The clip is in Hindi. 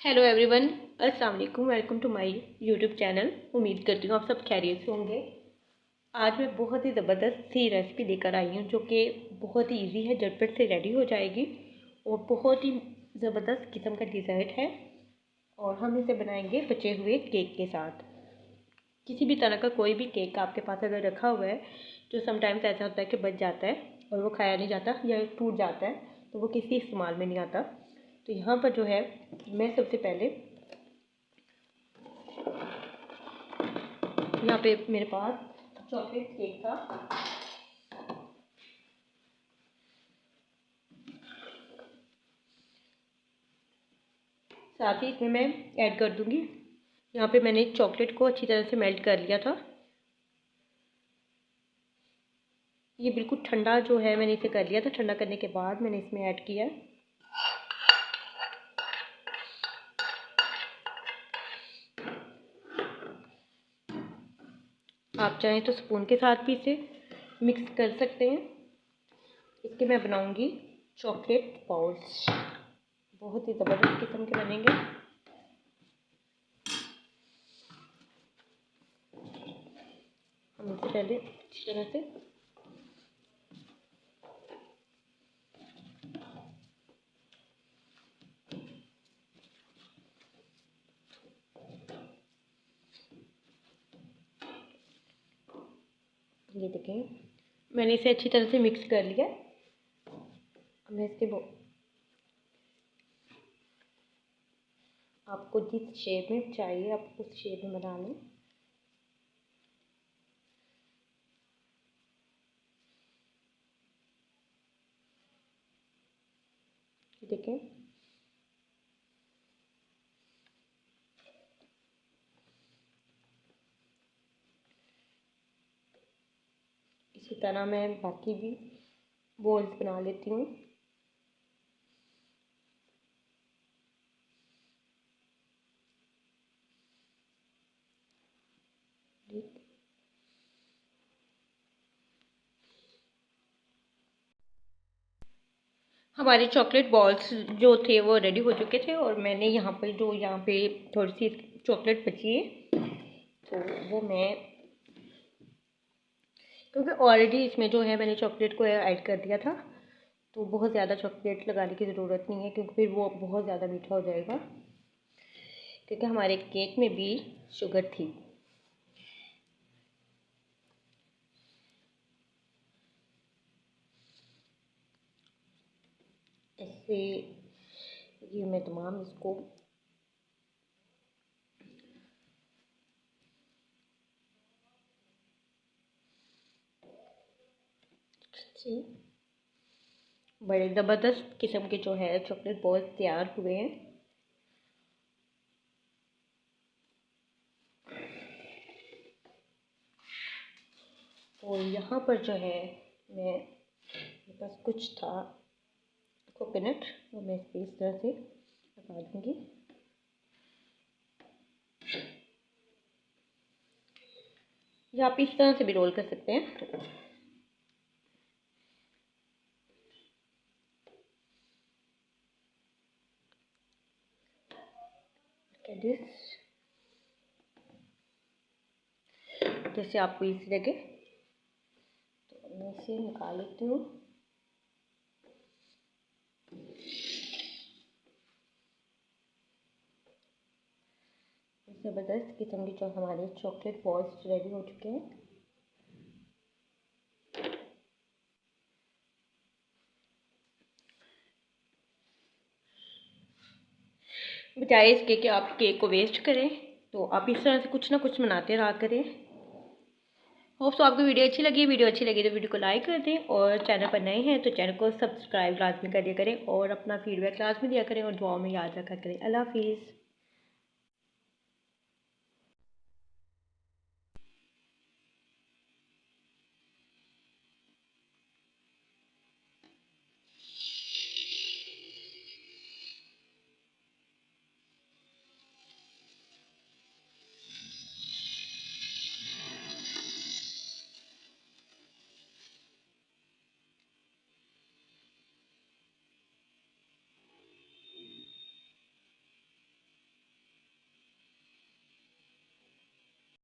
हेलो एवरीवन, अस्सलाम वालेकुम। Welcome to my YouTube channel. उम्मीद करती हूँ आप सब खैरियत से होंगे। आज मैं बहुत ही ज़बरदस्त सी रेसिपी लेकर आई हूँ जो कि बहुत ही इजी है, झटपट से रेडी हो जाएगी और बहुत ही ज़बरदस्त किस्म का डिज़र्ट है। और हम इसे बनाएंगे बचे हुए केक के साथ। किसी भी तरह का कोई भी केक आपके पास अगर रखा हुआ है, जो समटाइम्स ऐसा होता है कि बच जाता है और वो खाया नहीं जाता या टूट जाता है, तो वो किसी इस्तेमाल में नहीं आता। तो यहाँ पर जो है, मैं सबसे पहले यहाँ पे मेरे पास चॉकलेट केक था। साथ ही इसमें मैं ऐड कर दूंगी, यहाँ पे मैंने चॉकलेट को अच्छी तरह से मेल्ट कर लिया था। ये बिल्कुल ठंडा जो है, मैंने इसे कर लिया था। ठंडा करने के बाद मैंने इसमें ऐड किया है। आप चाहें तो स्पून के साथ भी इसे मिक्स कर सकते हैं। इसके मैं बनाऊंगी चॉकलेट बॉल्स, बहुत ही ज़बरदस्त किस्म के बनेंगे। हम इसे पहले अच्छी तरह से ये देखें, मैंने इसे अच्छी तरह से मिक्स कर लिया। अब मैं इसके आपको जिस शेप में चाहिए आप उस शेप में बना लें। देखें, इसी तरह मैं बाकी भी बॉल्स बना लेती हूँ। हमारे चॉकलेट बॉल्स जो थे वो रेडी हो चुके थे और मैंने यहाँ पे थोड़ी सी चॉकलेट बची है, तो वो मैं, क्योंकि ऑलरेडी इसमें जो है मैंने चॉकलेट को ऐड कर दिया था, तो बहुत ज़्यादा चॉकलेट लगाने की ज़रूरत नहीं है, क्योंकि फिर वो बहुत ज़्यादा मीठा हो जाएगा। क्योंकि हमारे केक में भी शुगर थी। ऐसे ये मैं तमाम इसको बड़े ज़बरदस्त किस्म के जो है चॉकलेट बॉल्स तैयार हुए हैं। और यहाँ पर जो है मेरे पास कुछ था कोकोनट, वो मैं इस तरह से लगा दूँगी। या आप इस तरह से भी रोल कर सकते हैं। जैसे आपको इसी लगे, तो मैं इसे निकाल लेती हूँ। ज़बरदस्त किस्म के जो हमारे चॉकलेट बॉल्स रेडी हो चुके हैं। बजाय इसके कि आप केक को वेस्ट करें, तो आप इस तरह से कुछ ना कुछ बनाते रहा करें। होप तो आपको वीडियो अच्छी लगी। वीडियो अच्छी लगी तो वीडियो को लाइक कर दें, और चैनल पर नए हैं तो चैनल को सब्सक्राइब लाजमी कर दिया करें, और अपना फीडबैक लाजमी दिया करें, और दुआओं में याद रखा करें। अल्लाह हाफिज़।